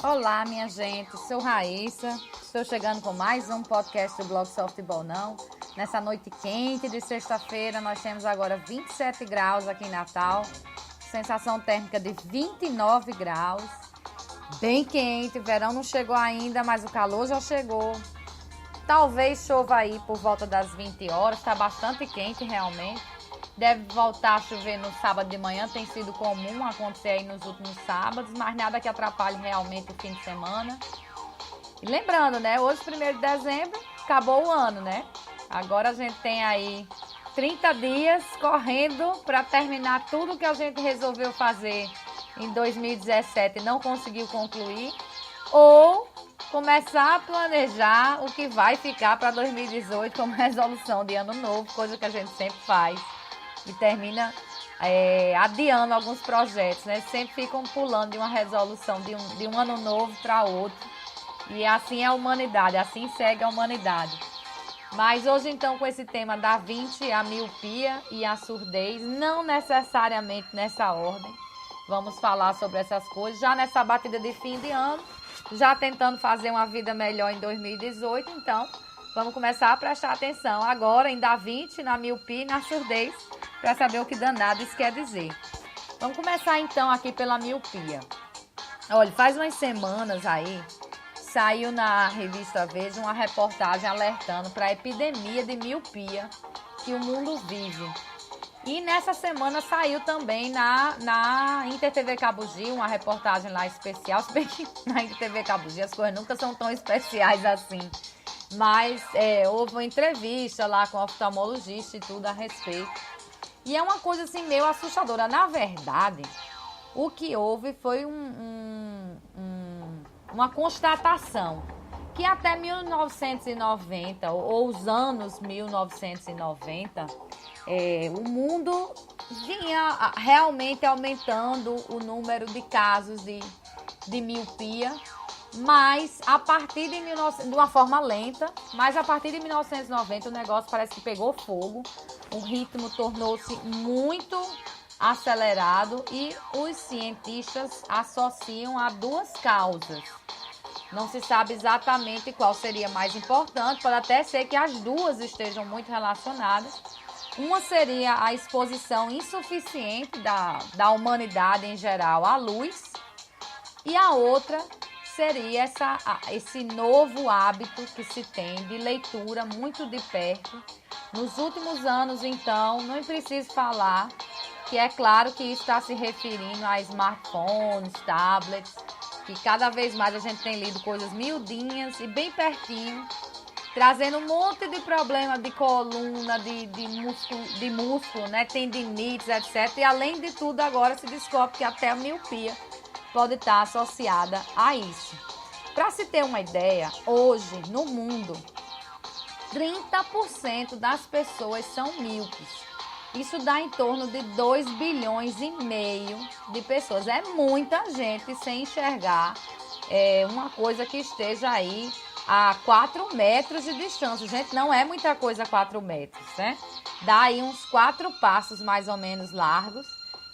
Olá, minha gente, sou Raíssa, estou chegando com mais um podcast do blog Só Futebol Não. Nessa noite quente de sexta-feira, nós temos agora 27 graus aqui em Natal, sensação térmica de 29 graus, bem quente, o verão não chegou ainda, mas o calor já chegou. Talvez chova aí por volta das 20 horas, está bastante quente realmente. Deve voltar a chover no sábado de manhã, tem sido comum acontecer aí nos últimos sábados, mas nada que atrapalhe realmente o fim de semana. E lembrando, né, hoje, 1º de dezembro, acabou o ano, né? Agora a gente tem aí 30 dias correndo para terminar tudo que a gente resolveu fazer em 2017 e não conseguiu concluir, ou começar a planejar o que vai ficar para 2018 como resolução de ano novo, coisa que a gente sempre faz. E termina adiando alguns projetos, né? Sempre ficam pulando de uma resolução de um ano novo para outro. E assim é a humanidade, assim segue a humanidade. Mas hoje, então, com esse tema da 20, a miopia e a surdez, não necessariamente nessa ordem. Vamos falar sobre essas coisas, já nessa batida de fim de ano, já tentando fazer uma vida melhor em 2018. Então, vamos começar a prestar atenção agora em da 20, na miopia e na surdez, para saber o que danado isso quer dizer. Vamos começar então aqui pela miopia. Olha, faz umas semanas aí, saiu na revista Veja uma reportagem alertando para a epidemia de miopia que o mundo vive. E nessa semana saiu também na Inter TV Cabugi, uma reportagem lá especial, se bem que na Inter TV Cabugi as coisas nunca são tão especiais assim. Mas houve uma entrevista lá com o oftalmologista e tudo a respeito. E é uma coisa assim meio assustadora. Na verdade, o que houve foi uma constatação que até 1990, ou os anos 1990, o mundo vinha realmente aumentando o número de casos de miopia, mas a partir de uma forma lenta, mas a partir de 1990 o negócio parece que pegou fogo, o ritmo tornou-se muito acelerado e os cientistas associam a duas causas. Não se sabe exatamente qual seria mais importante, pode até ser que as duas estejam muito relacionadas. Uma seria a exposição insuficiente da humanidade em geral à luz, e a outra seria esse novo hábito que se tem de leitura muito de perto. Nos últimos anos, então, não preciso falar que é claro que isso está se referindo a smartphones, tablets, que cada vez mais a gente tem lido coisas miudinhas e bem pertinho, trazendo um monte de problema de coluna, de músculo, né, tendinites, etc. E além de tudo, agora se descobre que até a miopia pode estar associada a isso. Para se ter uma ideia, hoje no mundo, 30% das pessoas são míopes. Isso dá em torno de 2,5 bilhões de pessoas. É muita gente sem enxergar uma coisa que esteja aí a 4 metros de distância. Gente, não é muita coisa a 4 metros, né? Dá aí uns 4 passos mais ou menos largos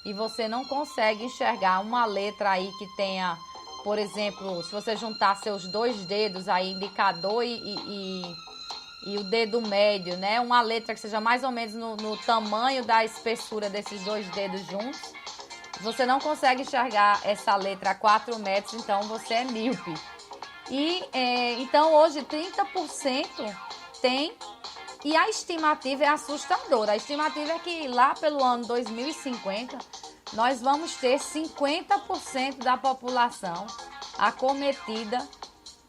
e você não consegue enxergar uma letra aí que tenha, por exemplo, se você juntar seus 2 dedos aí, indicador e o dedo médio, né? Uma letra que seja mais ou menos no tamanho da espessura desses 2 dedos juntos. Você não consegue enxergar essa letra a 4 metros, então você é míope. E então hoje 30% tem, e a estimativa é assustadora. A estimativa é que lá pelo ano 2050 nós vamos ter 50% da população acometida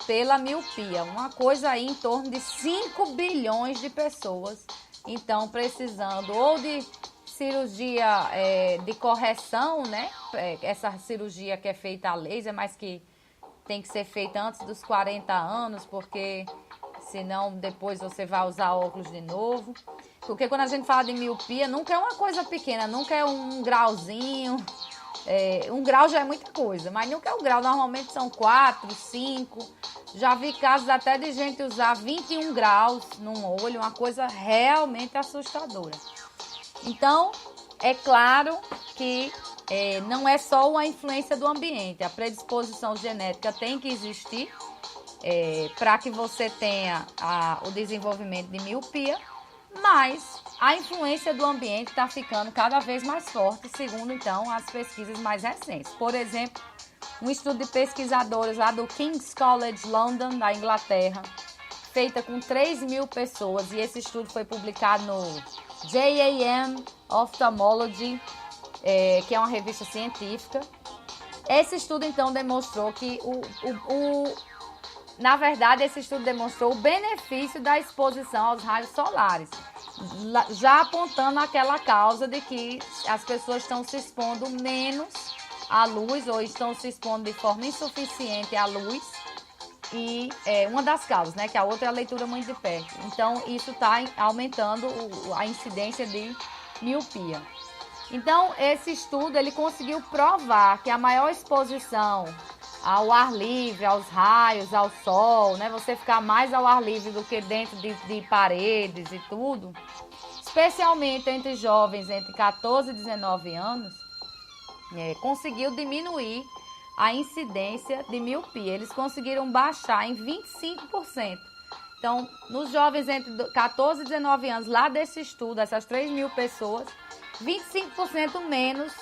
pela miopia, uma coisa aí em torno de 5 bilhões de pessoas, então precisando ou de cirurgia de correção, né? Essa cirurgia que é feita a laser, mas que tem que ser feita antes dos 40 anos, porque senão depois você vai usar óculos de novo. Porque quando a gente fala de miopia, nunca é uma coisa pequena, nunca é um grauzinho. Um grau já é muita coisa, mas nunca é um grau. Normalmente são 4, 5. Já vi casos até de gente usar 21 graus num olho, uma coisa realmente assustadora. Então, é claro que não é só uma influência do ambiente. A predisposição genética tem que existir para que você tenha o desenvolvimento de miopia, mas a influência do ambiente está ficando cada vez mais forte, segundo, então, as pesquisas mais recentes. Por exemplo, um estudo de pesquisadores lá do King's College London, da Inglaterra, feita com 3.000 pessoas, e esse estudo foi publicado no JAM Ophthalmology, que é uma revista científica. Esse estudo, então, demonstrou que na verdade, esse estudo demonstrou o benefício da exposição aos raios solares, já apontando aquela causa de que as pessoas estão se expondo menos à luz ou estão se expondo de forma insuficiente à luz. E uma das causas, né? Que a outra é a leitura muito de perto. Então, isso está aumentando a incidência de miopia. Então, esse estudo ele conseguiu provar que a maior exposição ao ar livre, aos raios, ao sol, né? Você ficar mais ao ar livre do que dentro de paredes e tudo, especialmente entre jovens entre 14 e 19 anos, conseguiu diminuir a incidência de miopia. Eles conseguiram baixar em 25%. Então, nos jovens entre 14 e 19 anos, lá desse estudo, essas 3.000 pessoas, 25% menos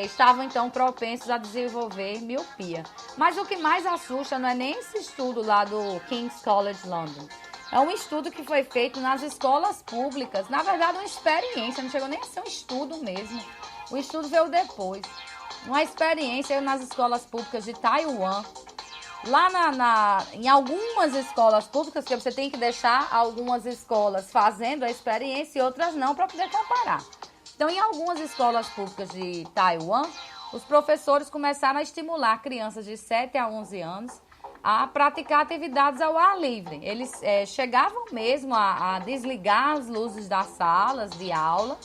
estavam, então, propensos a desenvolver miopia. Mas o que mais assusta não é nem esse estudo lá do King's College London. É um estudo que foi feito nas escolas públicas. Na verdade, uma experiência, não chegou nem a ser um estudo mesmo. O estudo veio depois. Uma experiência nas escolas públicas de Taiwan. Lá em algumas escolas públicas, que você tem que deixar algumas escolas fazendo a experiência e outras não, para poder comparar. Então, em algumas escolas públicas de Taiwan, os professores começaram a estimular crianças de 7 a 11 anos a praticar atividades ao ar livre. Eles chegavam mesmo a desligar as luzes das salas de aula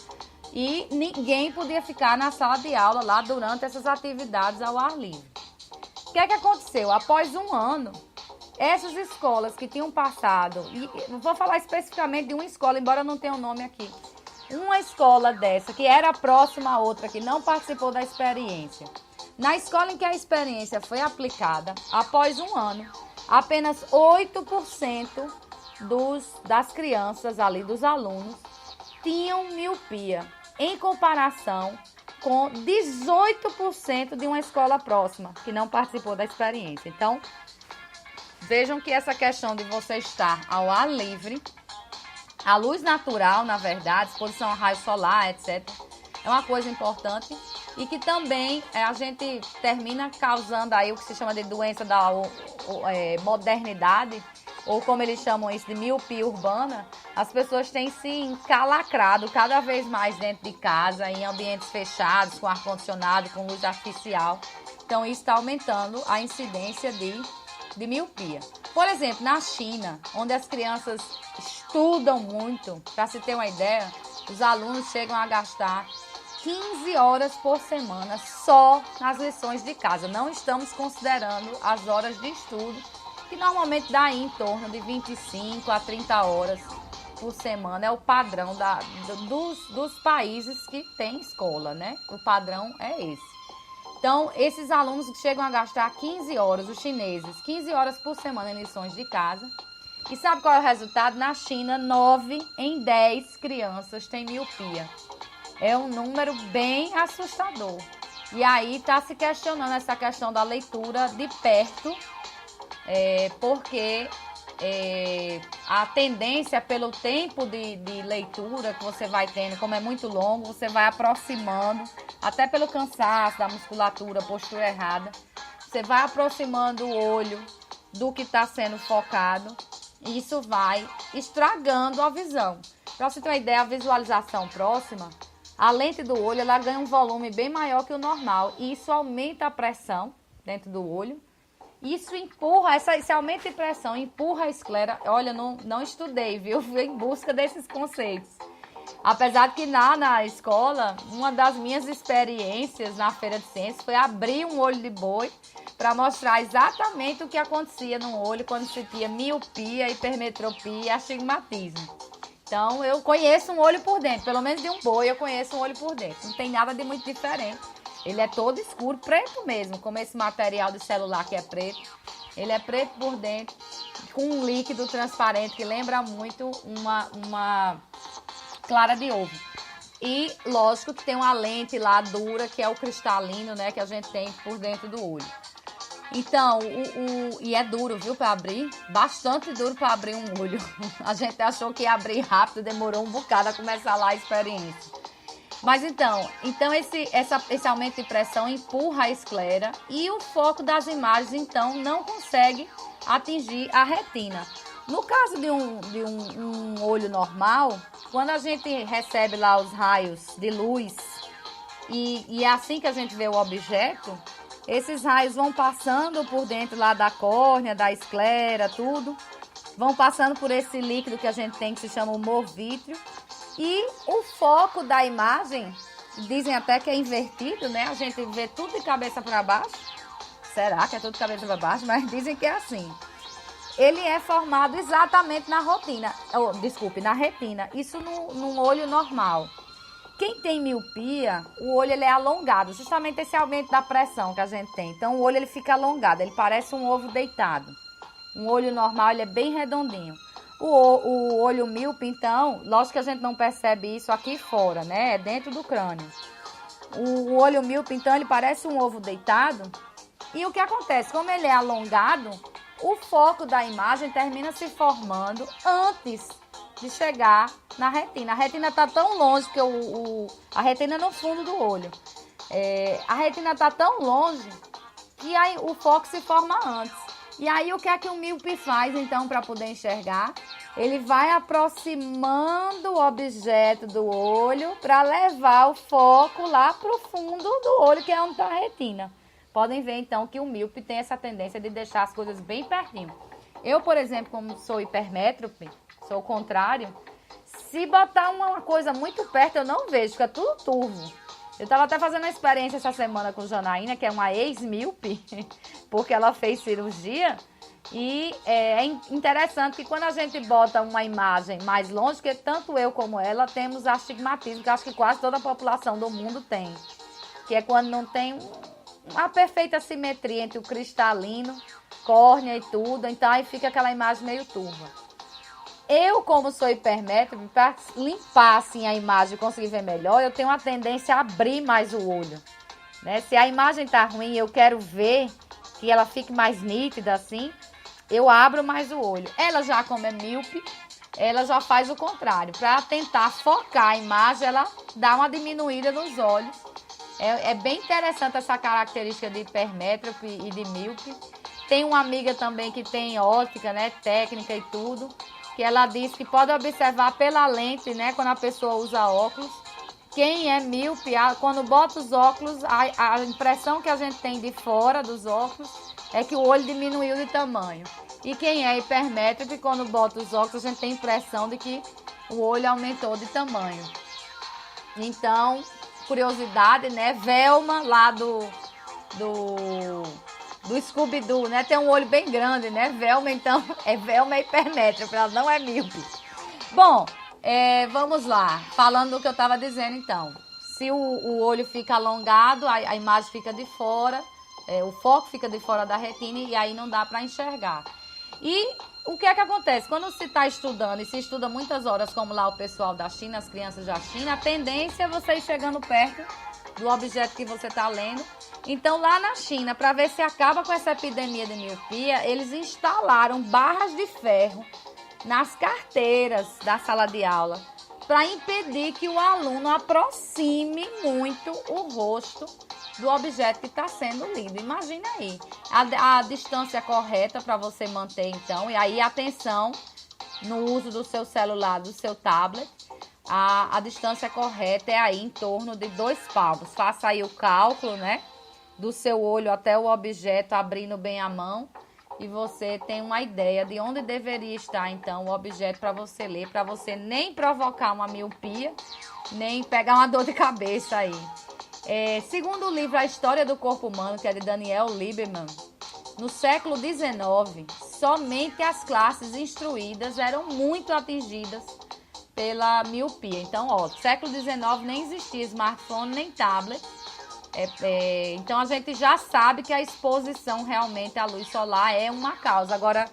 e ninguém podia ficar na sala de aula lá durante essas atividades ao ar livre. O que é que aconteceu? Após um ano, essas escolas que tinham passado, e vou falar especificamente de uma escola, embora eu não tenha o nome aqui, uma escola dessa, que era próxima a outra, que não participou da experiência. Na escola em que a experiência foi aplicada, após um ano, apenas 8% das crianças ali, dos alunos, tinham miopia, em comparação com 18% de uma escola próxima, que não participou da experiência. Então, vejam que essa questão de você estar ao ar livre, a luz natural, na verdade, exposição ao raio solar, etc., é uma coisa importante e que também a gente termina causando aí o que se chama de doença da modernidade, ou como eles chamam isso de miopia urbana. As pessoas têm se encalacrado cada vez mais dentro de casa, em ambientes fechados, com ar-condicionado, com luz artificial. Então, isso está aumentando a incidência de miopia. Por exemplo, na China, onde as crianças estudam muito, para se ter uma ideia, os alunos chegam a gastar 15 horas por semana só nas lições de casa. Não estamos considerando as horas de estudo, que normalmente dá aí em torno de 25 a 30 horas por semana. É o padrão dos países que têm escola, né? O padrão é esse. Então, esses alunos que chegam a gastar 15 horas, os chineses, 15 horas por semana em lições de casa. E sabe qual é o resultado? Na China, 9 em 10 crianças têm miopia. É um número bem assustador. E aí está se questionando essa questão da leitura de perto, porque a tendência pelo tempo de leitura que você vai tendo, como é muito longo, você vai aproximando, até pelo cansaço da musculatura, postura errada, você vai aproximando o olho do que está sendo focado, e isso vai estragando a visão. Para você ter uma ideia, a visualização próxima, a lente do olho ela ganha um volume bem maior que o normal. E isso aumenta a pressão dentro do olho. Isso empurra, esse aumento de pressão empurra a esclera. Olha, não estudei, viu? Fui em busca desses conceitos. Apesar de que na escola, uma das minhas experiências na feira de ciências foi abrir um olho de boi para mostrar exatamente o que acontecia no olho quando se tinha miopia, hipermetropia e astigmatismo. Então, eu conheço um olho por dentro, pelo menos de um boi eu conheço um olho por dentro. Não tem nada de muito diferente. Ele é todo escuro, preto mesmo, como esse material de celular que é preto. Ele é preto por dentro, com um líquido transparente que lembra muito uma clara de ovo. E, lógico, que tem uma lente lá dura, que é o cristalino, né, que a gente tem por dentro do olho. Então, e é duro, viu, para abrir? Bastante duro para abrir um olho. A gente achou que ia abrir rápido, demorou um bocado a começar lá a experiência. Mas então esse aumento de pressão empurra a esclera e o foco das imagens, então, não consegue atingir a retina. No caso de um olho normal, quando a gente recebe lá os raios de luz e é assim que a gente vê o objeto, esses raios vão passando por dentro lá da córnea, da esclera, tudo, vão passando por esse líquido que a gente tem que se chama humor vítreo. E o foco da imagem, dizem até que é invertido, né? A gente vê tudo de cabeça para baixo. Será que é tudo de cabeça para baixo? Mas dizem que é assim. Ele é formado exatamente na na retina. Isso num olho normal. Quem tem miopia, o olho ele é alongado. Justamente esse aumento da pressão que a gente tem. Então o olho ele fica alongado, ele parece um ovo deitado. Um olho normal ele é bem redondinho. O olho míope, então, lógico que a gente não percebe isso aqui fora, né? É dentro do crânio. O olho míope, então, ele parece um ovo deitado. E o que acontece? Como ele é alongado, o foco da imagem termina se formando antes de chegar na retina. A retina está tão longe, porque a retina é no fundo do olho. A retina está tão longe que aí o foco se forma antes. E aí, o que é que o míope faz, então, para poder enxergar? Ele vai aproximando o objeto do olho para levar o foco lá para o fundo do olho, que é onde está a retina. Podem ver, então, que o míope tem essa tendência de deixar as coisas bem pertinho. Eu, por exemplo, como sou hipermétrope, sou o contrário, se botar uma coisa muito perto, eu não vejo, fica tudo turvo. Eu estava até fazendo uma experiência essa semana com Janaína, que é uma ex-míope, porque ela fez cirurgia. E é interessante que quando a gente bota uma imagem mais longe, que tanto eu como ela temos astigmatismo, que acho que quase toda a população do mundo tem. Que é quando não tem uma perfeita simetria entre o cristalino, córnea e tudo. Então aí fica aquela imagem meio turva. Eu, como sou hipermétrope, para limpar assim, a imagem e conseguir ver melhor, eu tenho uma tendência a abrir mais o olho. Né? Se a imagem está ruim e eu quero ver que ela fique mais nítida assim, eu abro mais o olho. Ela já, como é míope, ela já faz o contrário. Para tentar focar a imagem, ela dá uma diminuída nos olhos. É bem interessante essa característica de hipermétrope e de míope. Tem uma amiga também que tem ótica, né, técnica e tudo, que ela diz que pode observar pela lente, né, quando a pessoa usa óculos. Quem é míope, quando bota os óculos, a impressão que a gente tem de fora dos óculos é que o olho diminuiu de tamanho. E quem é hipermétrope, quando bota os óculos, a gente tem a impressão de que o olho aumentou de tamanho. Então, curiosidade, né, Velma lá do Scooby-Doo, né? Tem um olho bem grande, né? Velma, então, Velma é hipermétrope, ela não é míope. Bom, vamos lá. Falando do que eu estava dizendo, então. Se o olho fica alongado, a imagem fica de fora, o foco fica de fora da retina e aí não dá para enxergar. E o que é que acontece? Quando se está estudando e se estuda muitas horas, como lá o pessoal da China, as crianças da China, a tendência é você ir chegando perto do objeto que você está lendo. Então, lá na China, para ver se acaba com essa epidemia de miopia, eles instalaram barras de ferro nas carteiras da sala de aula para impedir que o aluno aproxime muito o rosto do objeto que está sendo lido. Imagina aí, a distância correta para você manter, então, e aí atenção no uso do seu celular, do seu tablet, a distância correta é aí em torno de 2 palmos. Faça aí o cálculo, né? Do seu olho até o objeto, abrindo bem a mão. E você tem uma ideia de onde deveria estar, então, o objeto para você ler, para você nem provocar uma miopia, nem pegar uma dor de cabeça aí. Segundo o livro A História do Corpo Humano, que é de Daniel Lieberman, no século XIX, somente as classes instruídas eram muito atingidas pela miopia. Então, no século XIX nem existia smartphone nem tablet. Então, a gente já sabe que a exposição realmente à luz solar é uma causa. Agora,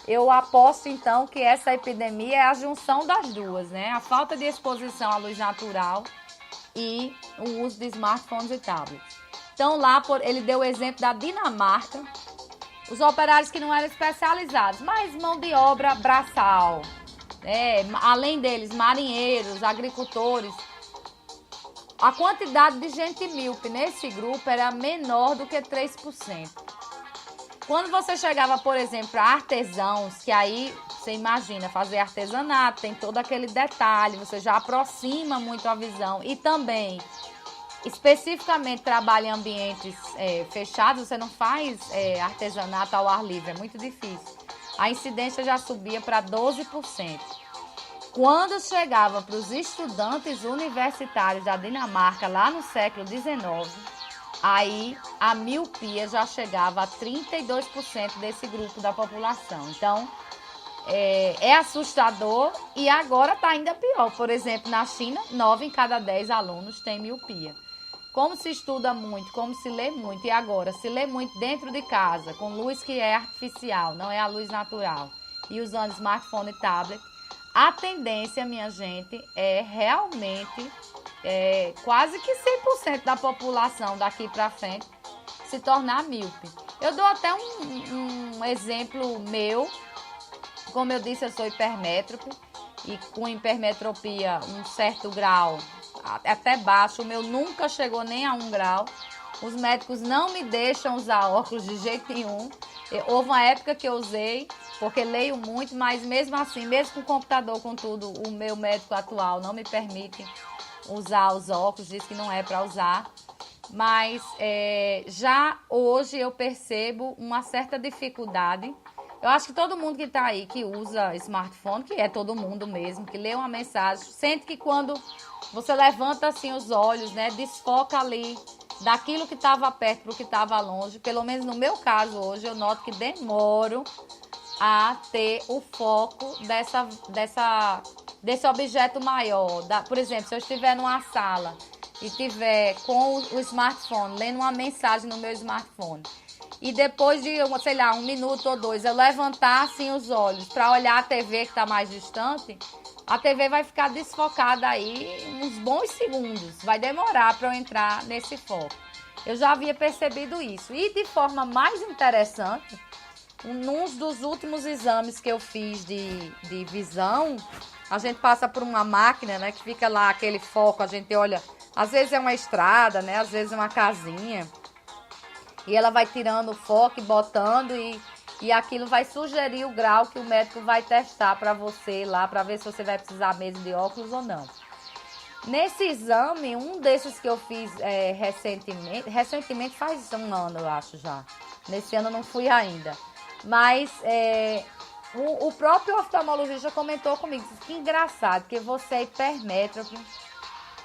eu aposto, então, que essa epidemia é a junção das duas, né? A falta de exposição à luz natural e o uso de smartphones e tablets. Então, lá, ele deu o exemplo da Dinamarca, os operários que não eram especializados, mas mão de obra braçal, além deles, marinheiros, agricultores. A quantidade de gente míope nesse grupo era menor do que 3%. Quando você chegava, por exemplo, a artesãos, que aí você imagina fazer artesanato, tem todo aquele detalhe, você já aproxima muito a visão. E também, especificamente, trabalha em ambientes fechados, você não faz artesanato ao ar livre, é muito difícil. A incidência já subia para 12%. Quando chegava para os estudantes universitários da Dinamarca, lá no século XIX, aí a miopia já chegava a 32% desse grupo da população. Então, é assustador e agora está ainda pior. Por exemplo, na China, 9 em cada 10 alunos têm miopia. Como se estuda muito, como se lê muito, e agora se lê muito dentro de casa, com luz que é artificial, não é a luz natural, e usando smartphone e tablet, a tendência, minha gente, é realmente quase que 100% da população daqui para frente se tornar míope. Eu dou até um exemplo meu. Como eu disse, eu sou hipermétrope e com hipermetropia um certo grau, até baixo, o meu nunca chegou nem a 1 grau. Os médicos não me deixam usar óculos de jeito nenhum. Houve uma época que eu usei, porque leio muito, mas mesmo assim, mesmo com o computador, com tudo, o meu médico atual não me permite usar os óculos, diz que não é para usar. Mas já hoje eu percebo uma certa dificuldade. Eu acho que todo mundo que está aí, que usa smartphone, que é todo mundo mesmo, que lê uma mensagem, sente que quando você levanta assim os olhos, né, desfoca ali daquilo que estava perto para o que estava longe. Pelo menos no meu caso hoje, eu noto que demoro a ter o foco desse objeto maior. Por exemplo, se eu estiver numa sala e estiver com o smartphone, lendo uma mensagem no meu smartphone, e depois de, sei lá, 1 minuto ou 2, eu levantar assim os olhos para olhar a TV que está mais distante, a TV vai ficar desfocada aí uns bons segundos. Vai demorar para eu entrar nesse foco. Eu já havia percebido isso. E de forma mais interessante, num dos últimos exames que eu fiz de visão, a gente passa por uma máquina, né, que fica lá aquele foco, a gente olha, às vezes é uma estrada, né, às vezes é uma casinha, e ela vai tirando o foco e botando e aquilo vai sugerir o grau que o médico vai testar para você lá, para ver se você vai precisar mesmo de óculos ou não. Nesse exame, um desses que eu fiz recentemente faz 1 ano, eu acho já. Nesse ano eu não fui ainda. Mas o próprio oftalmologista comentou comigo, disse, que engraçado, que você é hipermétrope,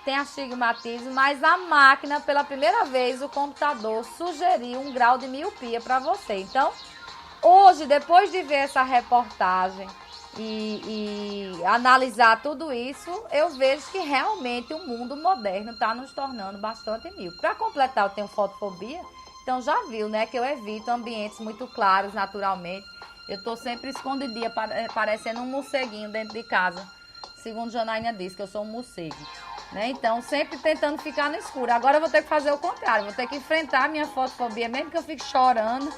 tem astigmatismo, mas a máquina, pela primeira vez, o computador sugeriu um grau de miopia para você. Então, hoje, depois de ver essa reportagem e analisar tudo isso, eu vejo que realmente o mundo moderno está nos tornando bastante míope. Para completar, eu tenho fotofobia, então já viu, né, que eu evito ambientes muito claros naturalmente. Eu estou sempre escondidinha, parecendo um morceguinho dentro de casa. Segundo Janaína disse, que eu sou um morcego. Né? Então, sempre tentando ficar no escuro. Agora eu vou ter que fazer o contrário, vou ter que enfrentar a minha fotofobia, mesmo que eu fique chorando,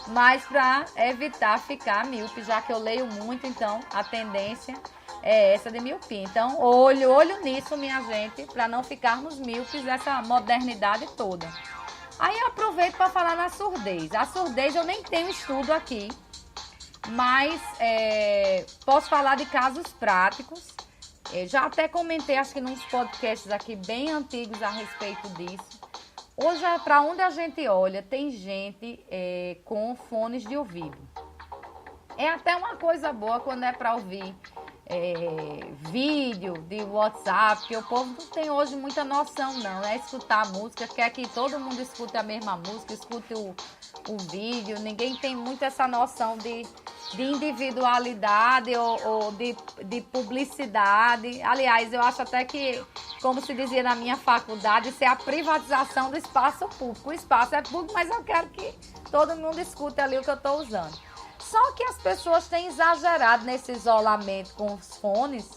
mas para evitar ficar míope, já que eu leio muito, então a tendência é essa de miopia. Então, olho nisso, minha gente, para não ficarmos míopes dessa modernidade toda. Aí eu aproveito para falar na surdez. A surdez eu nem tenho estudo aqui, mas posso falar de casos práticos. Eu já até comentei, acho que nos podcasts aqui bem antigos a respeito disso. Hoje, para onde a gente olha, tem gente com fones de ouvido. É até uma coisa boa quando é para ouvir vídeo de WhatsApp, porque o povo não tem hoje muita noção não, é escutar música, quer que todo mundo escute a mesma música, escute o vídeo, ninguém tem muito essa noção de individualidade ou de publicidade. Aliás, eu acho até que, como se dizia na minha faculdade, isso é a privatização do espaço público. O espaço é público, mas eu quero que todo mundo escute ali o que eu estou usando. Só que as pessoas têm exagerado nesse isolamento com os fones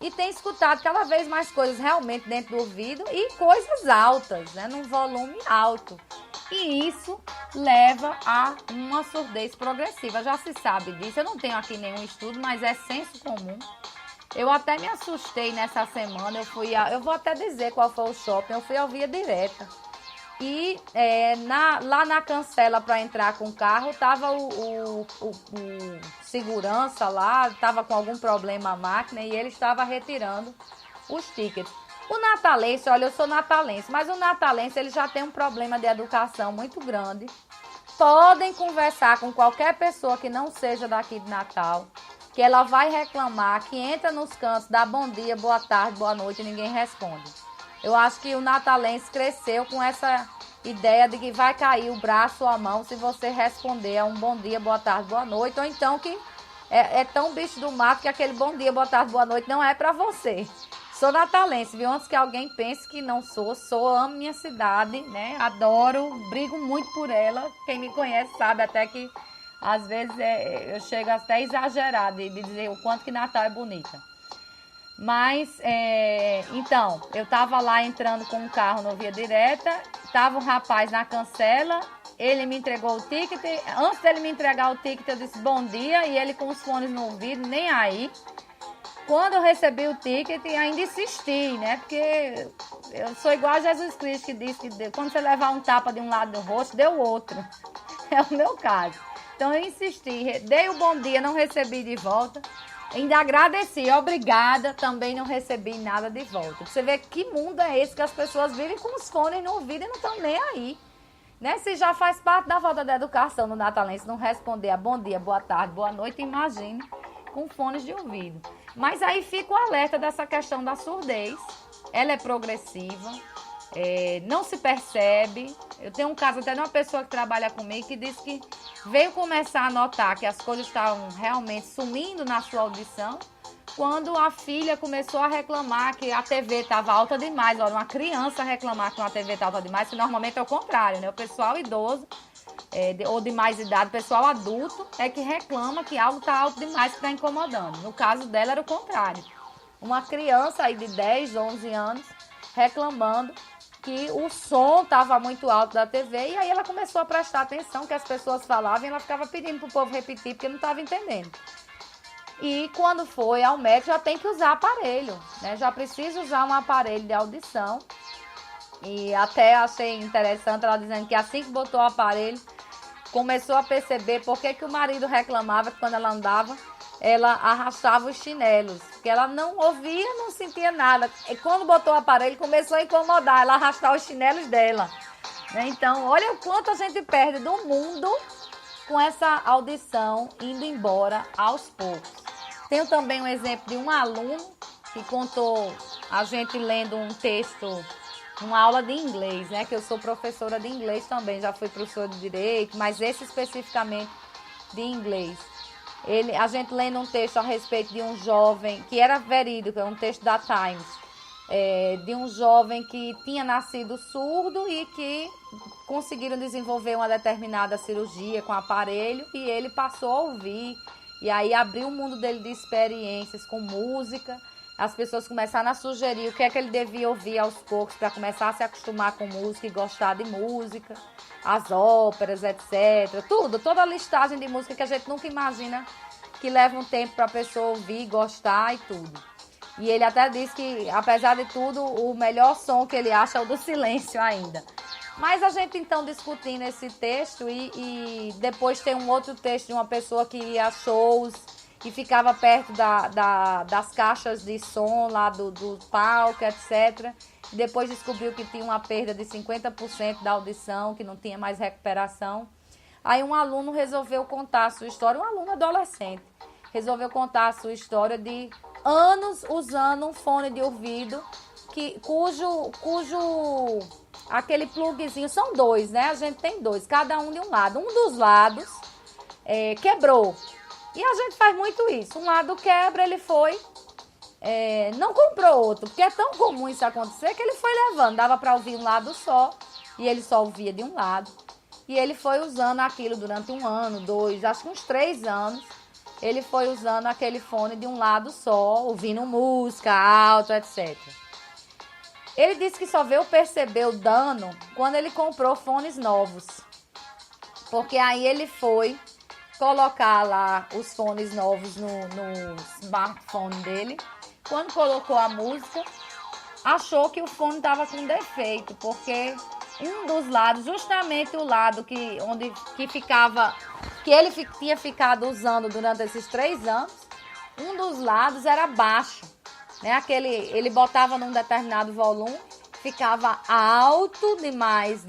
e têm escutado cada vez mais coisas realmente dentro do ouvido e coisas altas, né, num volume alto. E isso leva a uma surdez progressiva. Já se sabe disso, eu não tenho aqui nenhum estudo, mas é senso comum. Eu até me assustei nessa semana, eu vou até dizer qual foi o shopping, eu fui ao Via Direta. E lá na cancela para entrar com o carro, tava o segurança lá, tava com algum problema a máquina e ele estava retirando os tickets. O natalense, olha, eu sou natalense, mas o natalense ele já tem um problema de educação muito grande. Podem conversar com qualquer pessoa que não seja daqui de Natal, que ela vai reclamar, que entra nos cantos, dá bom dia, boa tarde, boa noite e ninguém responde. Eu acho que o natalense cresceu com essa ideia de que vai cair o braço ou a mão se você responder a um bom dia, boa tarde, boa noite, ou então que é tão bicho do mato que aquele bom dia, boa tarde, boa noite não é para você. Sou natalense, viu? Antes que alguém pense que não sou, amo minha cidade, né? Adoro, brigo muito por ela. Quem me conhece sabe até que às vezes eu chego até a exagerar de dizer o quanto que Natal é bonita. Mas, então, eu tava lá entrando com um carro no Via Direta, tava um rapaz na cancela, ele me entregou o ticket, antes dele me entregar o ticket eu disse bom dia, e ele com os fones no ouvido, nem aí. Quando eu recebi o ticket, ainda insisti, né, porque eu sou igual a Jesus Cristo que disse que quando você levar um tapa de um lado do rosto, deu outro, é o meu caso. Então eu insisti, dei o bom dia, não recebi de volta. Ainda agradeci, obrigada, também não recebi nada de volta. Você vê que mundo é esse que as pessoas vivem com os fones no ouvido e não estão nem aí. Né? Se já faz parte da falta de educação no natalense não responder a bom dia, boa tarde, boa noite, imagine com fones de ouvido. Mas aí fica o alerta dessa questão da surdez. Ela é progressiva, não se percebe. Eu tenho um caso até de uma pessoa que trabalha comigo que disse que veio começar a notar que as coisas estavam realmente sumindo na sua audição quando a filha começou a reclamar que a TV estava alta demais. Olha, uma criança reclamar que uma TV está alta demais, que normalmente é o contrário, né? O pessoal idoso ou de mais idade, o pessoal adulto é que reclama que algo está alto demais, que está incomodando. No caso dela era o contrário. Uma criança aí de 10, 11 anos reclamando que o som estava muito alto da TV e aí ela começou a prestar atenção que as pessoas falavam e ela ficava pedindo para o povo repetir porque não estava entendendo. E quando foi ao médico já tem que usar aparelho, né? Já precisa usar um aparelho de audição. E até achei interessante ela dizendo que assim que botou o aparelho, começou a perceber por que o marido reclamava que quando ela andava, ela arrastava os chinelos, porque ela não ouvia, não sentia nada. E quando botou o aparelho, começou a incomodar, ela arrastar os chinelos dela. Então, olha o quanto a gente perde do mundo com essa audição indo embora aos poucos. Tenho também um exemplo de um aluno que contou a gente lendo um texto, uma aula de inglês, né? Que eu sou professora de inglês também, já fui professora de direito, mas esse especificamente de inglês. A gente lendo um texto a respeito de um jovem, que era verídico, é um texto da Times, de um jovem que tinha nascido surdo e que conseguiram desenvolver uma determinada cirurgia com aparelho e ele passou a ouvir. E aí abriu o mundo dele de experiências com música. As pessoas começaram a sugerir o que é que ele devia ouvir aos poucos para começar a se acostumar com música e gostar de música, as óperas, etc. Tudo, toda a listagem de música que a gente nunca imagina que leva um tempo para a pessoa ouvir, gostar e tudo. E ele até disse que, apesar de tudo, o melhor som que ele acha é o do silêncio ainda. Mas a gente então discutindo esse texto e depois tem um outro texto de uma pessoa que ia a shows e ficava perto das caixas de som lá do palco, etc. E depois descobriu que tinha uma perda de 50% da audição, que não tinha mais recuperação. Aí um aluno resolveu contar a sua história, um aluno adolescente, resolveu contar a sua história de anos usando um fone de ouvido, cujo aquele plugzinho, são dois, né? A gente tem dois, cada um de um lado. Um dos lados quebrou. E a gente faz muito isso. Um lado quebra, ele foi, não comprou outro, porque é tão comum isso acontecer que ele foi levando. Dava para ouvir um lado só, e ele só ouvia de um lado. E ele foi usando aquilo durante 1 ano, 2, acho que uns 3 anos. Ele foi usando aquele fone de um lado só, ouvindo música alta, etc. Ele disse que só veio perceber o dano quando ele comprou fones novos. Porque aí ele foi colocar lá os fones novos no smartphone dele. Quando colocou a música, achou que o fone estava com defeito, porque um dos lados, justamente o lado que ele tinha ficado usando durante esses 3 anos, um dos lados era baixo, né? Ele botava num determinado volume, ficava alto demais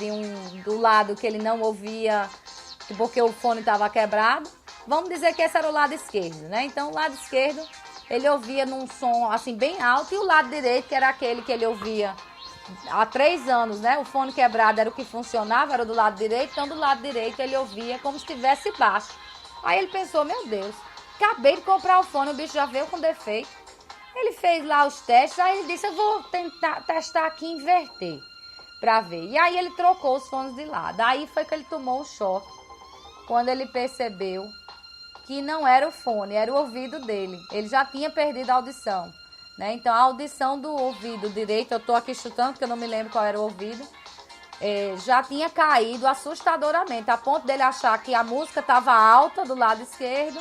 do lado que ele não ouvia, porque o fone estava quebrado. Vamos dizer que esse era o lado esquerdo, né? Então, o lado esquerdo, ele ouvia num som assim bem alto, e o lado direito, que era aquele que ele ouvia há 3 anos, né? O fone quebrado era o que funcionava, era do lado direito, então do lado direito ele ouvia como se estivesse baixo. Aí ele pensou, meu Deus, acabei de comprar o fone, o bicho já veio com defeito. Ele fez lá os testes, aí ele disse, eu vou tentar testar aqui e inverter pra ver. E aí ele trocou os fones de lado. Aí foi que ele tomou o choque, quando ele percebeu que não era o fone, era o ouvido dele. Ele já tinha perdido a audição, né? Então a audição do ouvido direito, eu tô aqui chutando porque eu não me lembro qual era o ouvido, já tinha caído assustadoramente, a ponto dele achar que a música estava alta do lado esquerdo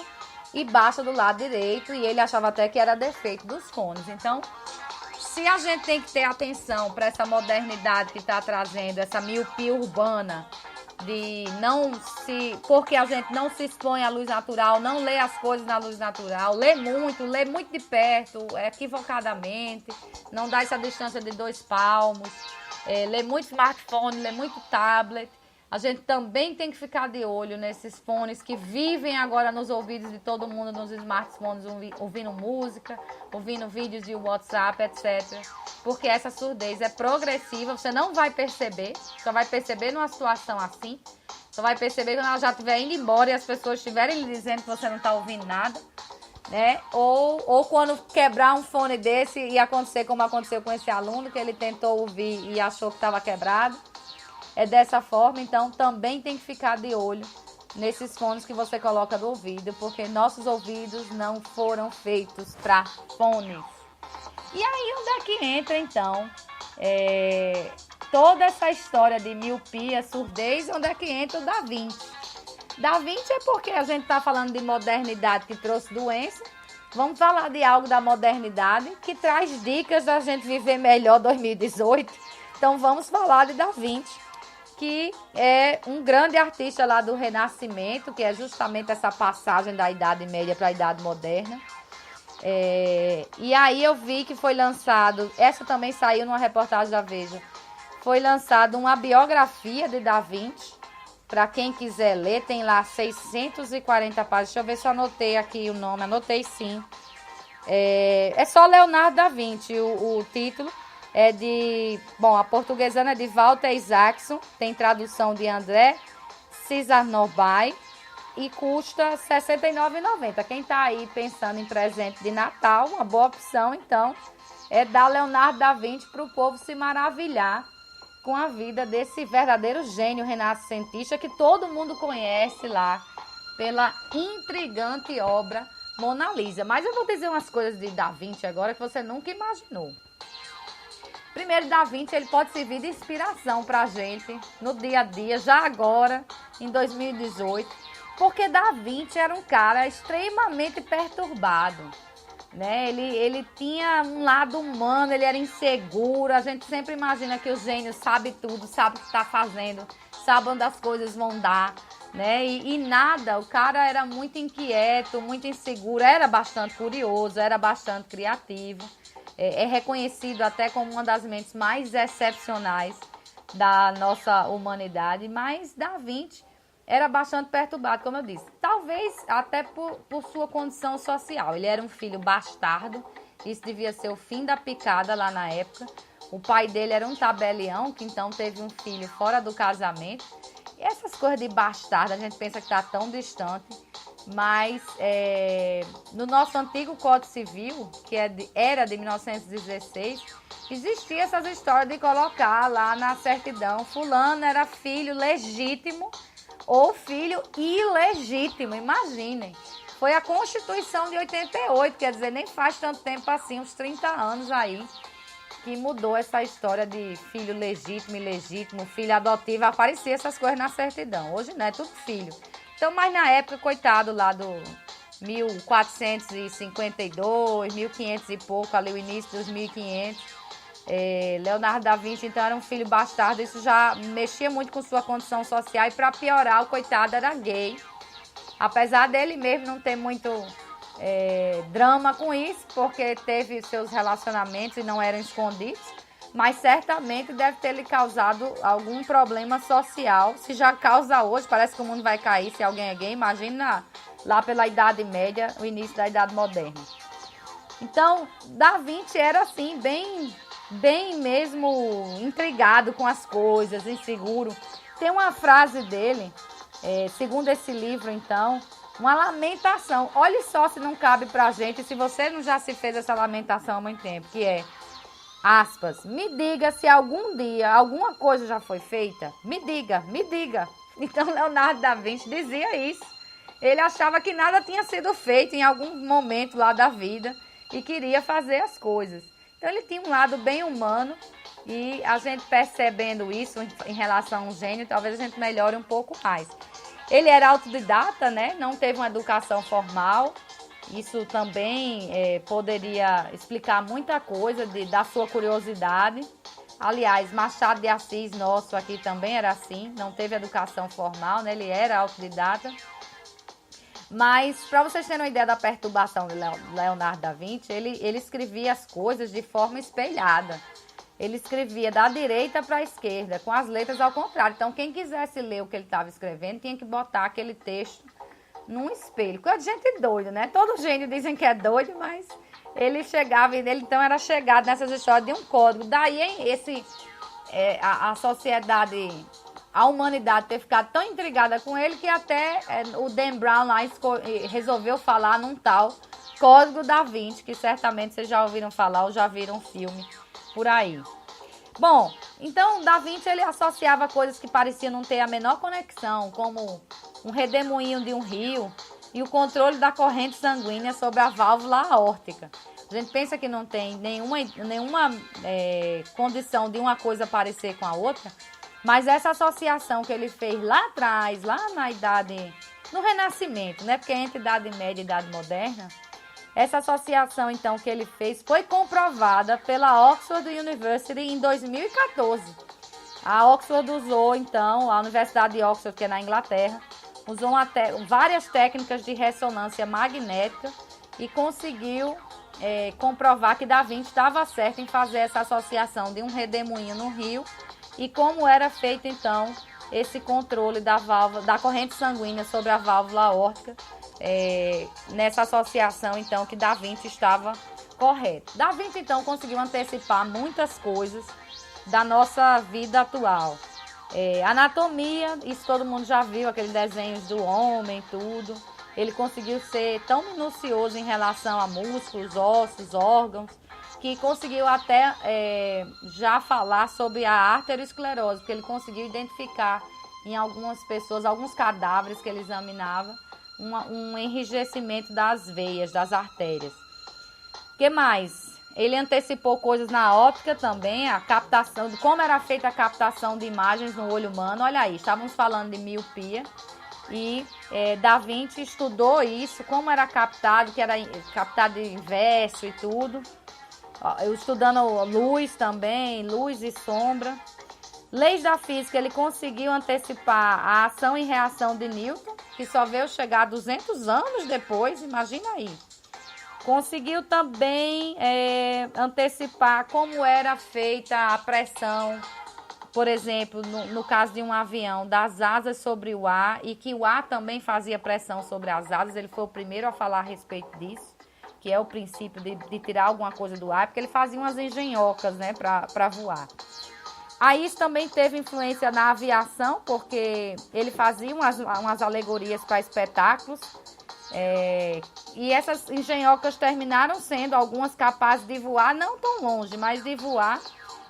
e baixa do lado direito, e ele achava até que era defeito dos fones. Então, se a gente tem que ter atenção para essa modernidade que está trazendo, essa miopia urbana, porque a gente não se expõe à luz natural, não lê as coisas na luz natural, lê muito de perto, equivocadamente, não dá essa distância de 2 palmos, lê muito smartphone, lê muito tablet. A gente também tem que ficar de olho nesses fones que vivem agora nos ouvidos de todo mundo, nos smartphones, ouvindo música, ouvindo vídeos de WhatsApp, etc. Porque essa surdez é progressiva, você não vai perceber, só vai perceber numa situação assim, só vai perceber quando ela já estiver indo embora e as pessoas estiverem lhe dizendo que você não está ouvindo nada, né? Ou quando quebrar um fone desse e acontecer como aconteceu com esse aluno, que ele tentou ouvir e achou que estava quebrado. É dessa forma, então também tem que ficar de olho nesses fones que você coloca no ouvido, porque nossos ouvidos não foram feitos para fones. E aí onde é que entra então toda essa história de miopia, surdez, onde é que entra o Da Vinci? Da Vinci é porque a gente está falando de modernidade que trouxe doença. Vamos falar de algo da modernidade que traz dicas da gente viver melhor 2018. Então vamos falar de Da Vinci, que é um grande artista lá do Renascimento, que é justamente essa passagem da Idade Média para a Idade Moderna. E aí eu vi que foi lançado, essa também saiu numa reportagem da Veja, foi lançado uma biografia de Da Vinci, para quem quiser ler, tem lá 640 páginas. Deixa eu ver se eu anotei aqui o nome, anotei sim. É só Leonardo da Vinci, o título. A portuguesana é de Walter Isaacson, tem tradução de André Cisarnobai e custa R$ 69,90. Quem está aí pensando em presente de Natal, uma boa opção, então, é dar Leonardo da Vinci para o povo se maravilhar com a vida desse verdadeiro gênio renascentista que todo mundo conhece lá pela intrigante obra Mona Lisa. Mas eu vou dizer umas coisas de Da Vinci agora que você nunca imaginou. Primeiro, Da Vinci, ele pode servir de inspiração para a gente no dia a dia, já agora, em 2018, porque Da Vinci era um cara extremamente perturbado, né? Ele tinha um lado humano, ele era inseguro. A gente sempre imagina que o gênio sabe tudo, sabe o que está fazendo, sabe onde as coisas vão dar, né? E nada, o cara era muito inquieto, muito inseguro, era bastante curioso, era bastante criativo. É reconhecido até como uma das mentes mais excepcionais da nossa humanidade, mas Da Vinci era bastante perturbado, como eu disse. Talvez até por sua condição social. Ele era um filho bastardo, isso devia ser o fim da picada lá na época. O pai dele era um tabelião, que então teve um filho fora do casamento. E essas coisas de bastardo, a gente pensa que está tão distante, mas no nosso antigo Código Civil, que era de 1916, existia essas histórias de colocar lá na certidão, fulano era filho legítimo ou filho ilegítimo, imaginem. Foi a Constituição de 88, quer dizer, nem faz tanto tempo assim, uns 30 anos aí, que mudou essa história de filho legítimo, ilegítimo, filho adotivo, aparecia essas coisas na certidão. Hoje não, é tudo filho. Então, mas na época, coitado lá do 1452, 1500 e pouco, ali o início dos 1500, Leonardo da Vinci, então, era um filho bastardo, isso já mexia muito com sua condição social e para piorar, o coitado era gay. Apesar dele mesmo não ter muito drama com isso, porque teve seus relacionamentos e não eram escondidos, mas certamente deve ter lhe causado algum problema social. Se já causa hoje, parece que o mundo vai cair se alguém é gay, imagina lá pela Idade Média, o início da Idade Moderna. Então, Da Vinci era assim, bem mesmo intrigado com as coisas, inseguro. Tem uma frase dele, segundo esse livro, então, uma lamentação. Olhe só se não cabe pra gente, se você não já se fez essa lamentação há muito tempo, que é, aspas, me diga se algum dia alguma coisa já foi feita. Me diga, me diga. Então, Leonardo da Vinci dizia isso. Ele achava que nada tinha sido feito em algum momento lá da vida e queria fazer as coisas. Então, ele tinha um lado bem humano e a gente percebendo isso em relação a um gênio, talvez a gente melhore um pouco mais. Ele era autodidata, né? Não teve uma educação formal. Isso também poderia explicar muita coisa da sua curiosidade. Aliás, Machado de Assis, nosso aqui também era assim, não teve educação formal, né? Ele era autodidata. Mas, para vocês terem uma ideia da perturbação de Leonardo da Vinci, ele escrevia as coisas de forma espelhada. Ele escrevia da direita para a esquerda, com as letras ao contrário. Então, quem quisesse ler o que ele estava escrevendo, tinha que botar aquele texto num espelho. Coisa de gente doida, né? Todo gênio dizem que é doido, mas ele chegava, ele então era chegado nessas histórias de um código. Daí, a sociedade, a humanidade ter ficado tão intrigada com ele que até o Dan Brown lá resolveu falar num tal Código da Vinci, que certamente vocês já ouviram falar ou já viram um filme por aí. Bom, então Da Vinci ele associava coisas que pareciam não ter a menor conexão, como um redemoinho de um rio e o controle da corrente sanguínea sobre a válvula aórtica. A gente pensa que não tem nenhuma condição de uma coisa parecer com a outra, mas essa associação que ele fez lá atrás, lá no Renascimento, né? Porque entre Idade Média e Idade Moderna, essa associação, então, que ele fez foi comprovada pela Oxford University em 2014. A Oxford usou, então, a Universidade de Oxford, que é na Inglaterra, usou várias técnicas de ressonância magnética e conseguiu comprovar que Da Vinci estava certo em fazer essa associação de um redemoinho no rio e como era feito, então, esse controle da corrente sanguínea sobre a válvula aórtica, nessa associação, então, que Da Vinci estava correto. Da Vinci, então, conseguiu antecipar muitas coisas da nossa vida atual. Anatomia, isso todo mundo já viu, aqueles desenhos do homem, tudo. Ele conseguiu ser tão minucioso em relação a músculos, ossos, órgãos, que conseguiu até já falar sobre a arteriosclerose, porque ele conseguiu identificar em algumas pessoas, alguns cadáveres que ele examinava, um enrijecimento das veias, das artérias. O que mais? Ele antecipou coisas na óptica também, a captação, de como era feita a captação de imagens no olho humano. Olha aí, estávamos falando de miopia e Da Vinci estudou isso, como era captado, que era captado inverso e tudo. Eu estudando luz também, luz e sombra. Leis da física, ele conseguiu antecipar a ação e reação de Newton, que só veio chegar 200 anos depois, imagina aí. Conseguiu também antecipar como era feita a pressão, por exemplo, no caso de um avião, das asas sobre o ar, e que o ar também fazia pressão sobre as asas. Ele foi o primeiro a falar a respeito disso, que é o princípio de tirar alguma coisa do ar, porque ele fazia umas engenhocas, né, para voar. Aí isso também teve influência na aviação, porque ele fazia umas alegorias para espetáculos, e essas engenhocas terminaram sendo algumas capazes de voar, não tão longe, mas de voar,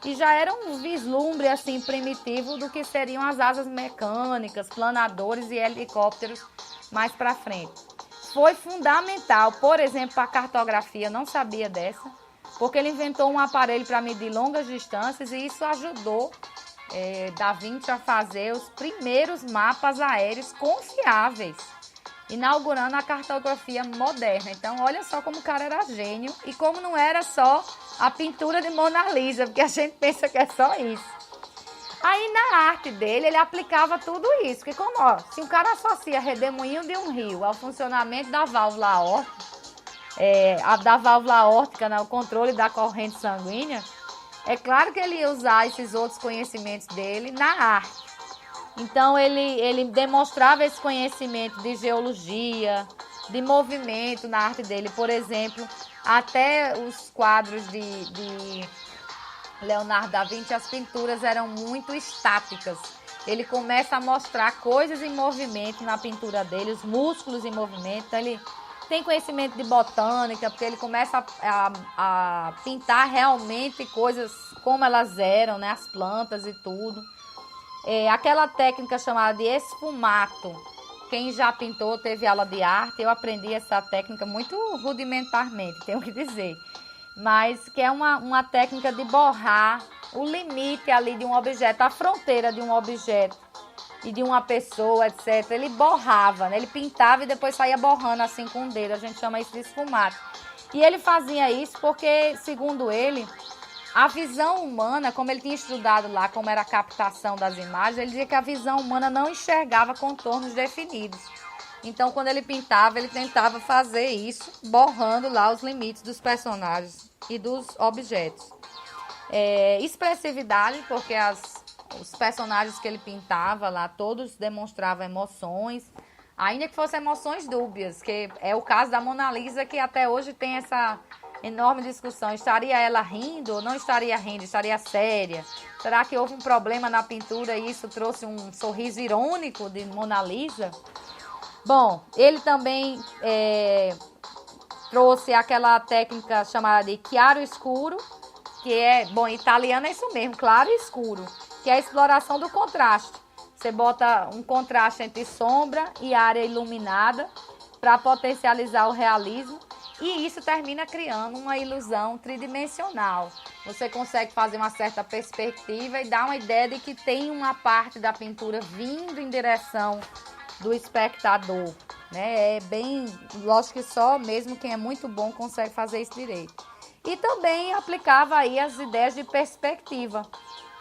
e já era um vislumbre assim primitivo do que seriam as asas mecânicas, planadores e helicópteros mais para frente. Foi fundamental, por exemplo, para a cartografia, não sabia dessa, porque ele inventou um aparelho para medir longas distâncias e isso ajudou Da Vinci a fazer os primeiros mapas aéreos confiáveis, inaugurando a cartografia moderna. Então, olha só como o cara era gênio e como não era só a pintura de Mona Lisa, porque a gente pensa que é só isso. Aí, na arte dele, ele aplicava tudo isso, porque como, se o cara associa redemoinho de um rio ao funcionamento da válvula aórtica, né, o controle da corrente sanguínea, é claro que ele ia usar esses outros conhecimentos dele na arte. Então, ele demonstrava esse conhecimento de geologia, de movimento na arte dele. Por exemplo, até os quadros de Leonardo da Vinci, as pinturas eram muito estáticas. Ele começa a mostrar coisas em movimento na pintura dele, os músculos em movimento. Então, ele tem conhecimento de botânica, porque ele começa a pintar realmente coisas como elas eram, né? As plantas e tudo. Aquela técnica chamada de esfumato, quem já pintou, teve aula de arte, eu aprendi essa técnica muito rudimentarmente, tenho que dizer. Mas que é uma técnica de borrar o limite ali de um objeto, a fronteira de um objeto e de uma pessoa, etc. Ele borrava, né? Ele pintava e depois saía borrando assim com o dedo, a gente chama isso de esfumato. E ele fazia isso porque, segundo ele, a visão humana, como ele tinha estudado lá, como era a captação das imagens, ele dizia que a visão humana não enxergava contornos definidos. Então, quando ele pintava, ele tentava fazer isso, borrando lá os limites dos personagens e dos objetos. Expressividade, porque os personagens que ele pintava lá, todos demonstravam emoções, ainda que fossem emoções dúbias, que é o caso da Mona Lisa, que até hoje tem essa enorme discussão. Estaria ela rindo ou não estaria rindo? Estaria séria? Será que houve um problema na pintura e isso trouxe um sorriso irônico de Mona Lisa? Bom, ele também trouxe aquela técnica chamada de chiaro escuro, que em italiano é isso mesmo, claro e escuro, que é a exploração do contraste. Você bota um contraste entre sombra e área iluminada para potencializar o realismo. E isso termina criando uma ilusão tridimensional. Você consegue fazer uma certa perspectiva e dar uma ideia de que tem uma parte da pintura vindo em direção do espectador, né? É bem, lógico que só mesmo quem é muito bom consegue fazer isso direito. E também aplicava aí as ideias de perspectiva,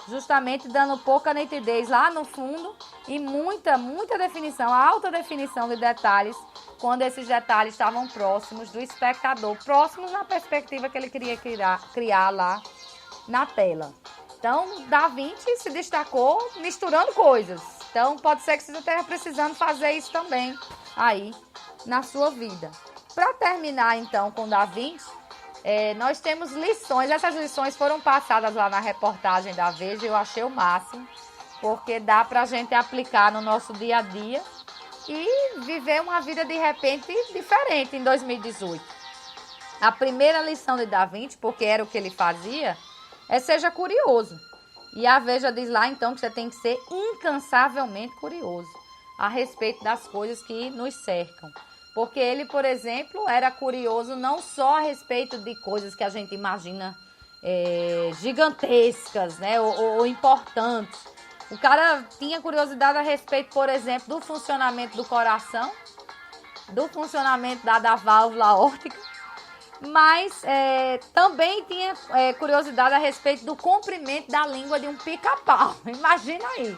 justamente dando pouca nitidez lá no fundo e muita definição, alta definição de detalhes, quando esses detalhes estavam próximos do espectador, próximos na perspectiva que ele queria criar lá na tela. Então, Da Vinci se destacou misturando coisas. Então, pode ser que você esteja precisando fazer isso também aí na sua vida. Para terminar, então, com Da Vinci, nós temos lições. Essas lições foram passadas lá na reportagem da Veja, eu achei o máximo, porque dá para a gente aplicar no nosso dia a dia e viver uma vida, de repente, diferente em 2018. A primeira lição de Da Vinci, porque era o que ele fazia, seja curioso. E a Veja diz lá, então, que você tem que ser incansavelmente curioso a respeito das coisas que nos cercam. Porque ele, por exemplo, era curioso não só a respeito de coisas que a gente imagina gigantescas, né, ou importantes. O cara tinha curiosidade a respeito, por exemplo, do funcionamento do coração, do funcionamento da válvula aórtica, Mas também tinha curiosidade a respeito do comprimento da língua de um pica-pau. Imagina aí.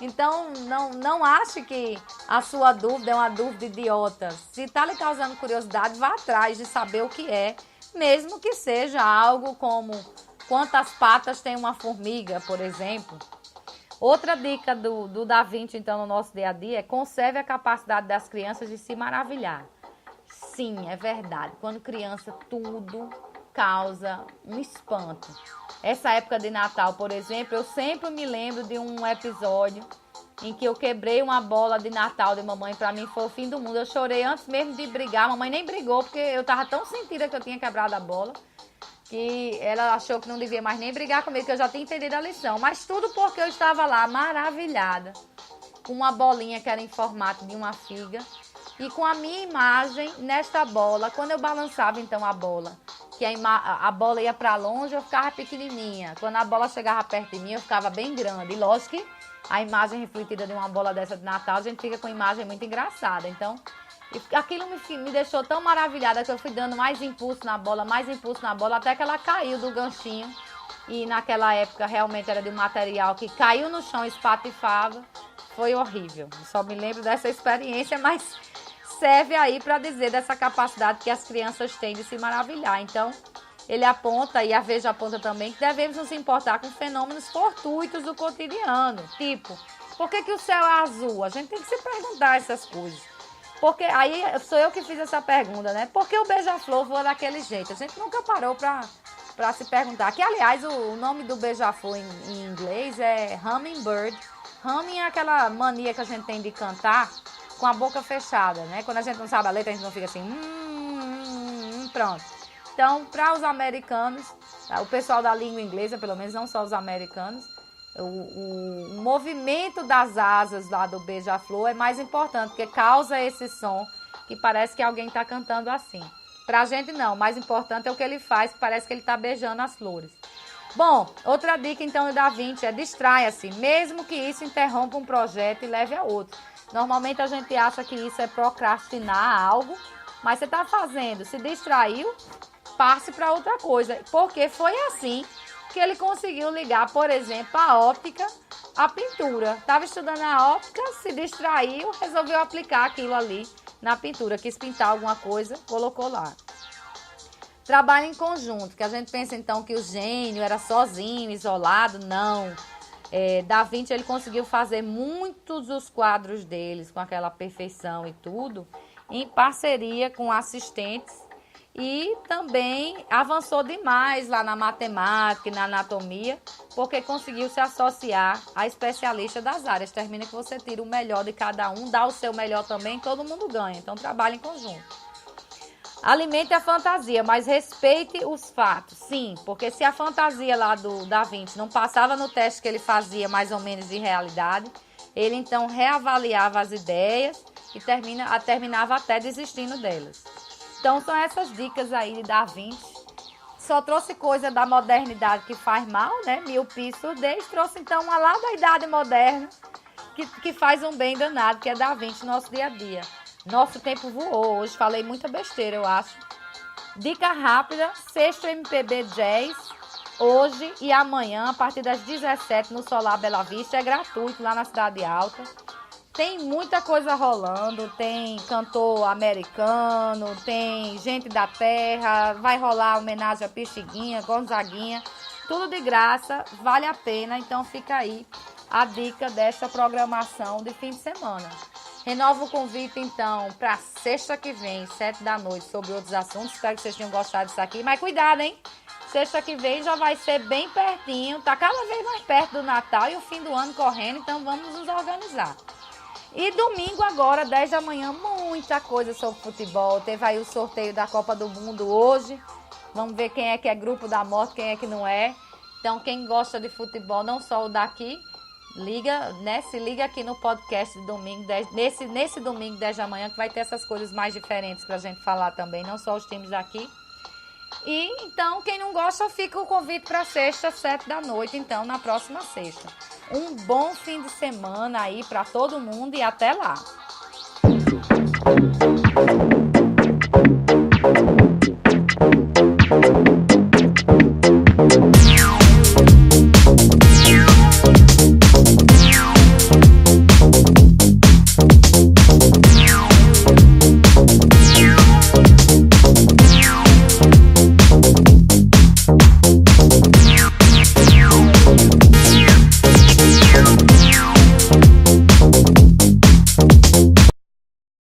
Então, não ache que a sua dúvida é uma dúvida idiota. Se está lhe causando curiosidade, vá atrás de saber o que é, mesmo que seja algo como quantas patas tem uma formiga, por exemplo. Outra dica do Da Vinci, então, no nosso dia a dia é conserve a capacidade das crianças de se maravilhar. Sim, é verdade. Quando criança, tudo causa um espanto. Essa época de Natal, por exemplo, eu sempre me lembro de um episódio em que eu quebrei uma bola de Natal de mamãe. Pra mim foi o fim do mundo. Eu chorei antes mesmo de brigar. A mamãe nem brigou, porque eu tava tão sentida que eu tinha quebrado a bola, que ela achou que não devia mais nem brigar comigo, que eu já tinha entendido a lição. Mas tudo porque eu estava lá maravilhada, com uma bolinha que era em formato de uma figa, e com a minha imagem nesta bola. Quando eu balançava então a bola, que a bola ia para longe, eu ficava pequenininha. Quando a bola chegava perto de mim, eu ficava bem grande. E lógico que a imagem refletida de uma bola dessa de Natal, a gente fica com uma imagem muito engraçada. Então, aquilo me deixou tão maravilhada que eu fui dando mais impulso na bola, até que ela caiu do ganchinho. E naquela época realmente era de um material que caiu no chão e espatifava. Foi horrível. Só me lembro dessa experiência, mas serve aí para dizer dessa capacidade que as crianças têm de se maravilhar. Então, ele aponta, e a Veja aponta também, que devemos nos importar com fenômenos fortuitos do cotidiano. Tipo, por que o céu é azul? A gente tem que se perguntar essas coisas. Porque aí sou eu que fiz essa pergunta, né? Por que o beija-flor voa daquele jeito? A gente nunca parou para se perguntar. Que, aliás, o nome do beija-flor em inglês é hummingbird. Humming é aquela mania que a gente tem de cantar com a boca fechada, né? Quando a gente não sabe a letra, a gente não fica assim, pronto. Então, para os americanos, o pessoal da língua inglesa, pelo menos não só os americanos, o movimento das asas lá do beija-flor é mais importante, porque causa esse som que parece que alguém está cantando assim. Pra gente não, o mais importante é o que ele faz, que parece que ele está beijando as flores. Bom, outra dica então do Da Vinci é distraia-se, mesmo que isso interrompa um projeto e leve a outro. Normalmente a gente acha que isso é procrastinar algo, mas você está fazendo, se distraiu, passe para outra coisa. Porque foi assim que ele conseguiu ligar, por exemplo, a óptica à pintura. Estava estudando a óptica, se distraiu, resolveu aplicar aquilo ali na pintura. Quis pintar alguma coisa, colocou lá. Trabalho em conjunto, que a gente pensa então que o gênio era sozinho, isolado. Não. Da Vinci ele conseguiu fazer muitos dos quadros deles com aquela perfeição e tudo, em parceria com assistentes, e também avançou demais lá na matemática e na anatomia, porque conseguiu se associar a especialistas das áreas. Termina que você tira o melhor de cada um, dá o seu melhor também, todo mundo ganha. Então trabalha em conjunto. Alimente a fantasia, mas respeite os fatos. Sim, porque se a fantasia lá do Da Vinci não passava no teste que ele fazia mais ou menos de realidade, ele então reavaliava as ideias e terminava até desistindo delas. Então são essas dicas aí de Da Vinci. Só trouxe coisa da modernidade que faz mal, né? Miopia e surdez. Trouxe então uma lá da idade moderna que faz um bem danado, que é Da Vinci no nosso dia a dia. Nosso tempo voou hoje, falei muita besteira, eu acho. Dica rápida, sexto MPB Jazz, hoje e amanhã, a partir das 17 no Solar Bela Vista, é gratuito lá na Cidade Alta. Tem muita coisa rolando, tem cantor americano, tem gente da terra, vai rolar homenagem a Pixinguinha, Gonzaguinha, tudo de graça, vale a pena, então fica aí a dica desta programação de fim de semana. Renovo o convite, então, para sexta que vem, 7 da noite, sobre outros assuntos. Espero que vocês tenham gostado disso aqui. Mas cuidado, hein? Sexta que vem já vai ser bem pertinho. Tá cada vez mais perto do Natal e o fim do ano correndo. Então, vamos nos organizar. E domingo agora, 10 da manhã, muita coisa sobre futebol. Teve aí o sorteio da Copa do Mundo hoje. Vamos ver quem é que é grupo da morte, quem é que não é. Então, quem gosta de futebol, não só o daqui, liga, né? Se liga aqui no podcast de domingo, nesse domingo, 10 da manhã, que vai ter essas coisas mais diferentes pra gente falar também, não só os times daqui. E então, quem não gosta, fica o convite para sexta, 7 da noite, então, na próxima sexta. Um bom fim de semana aí para todo mundo e até lá!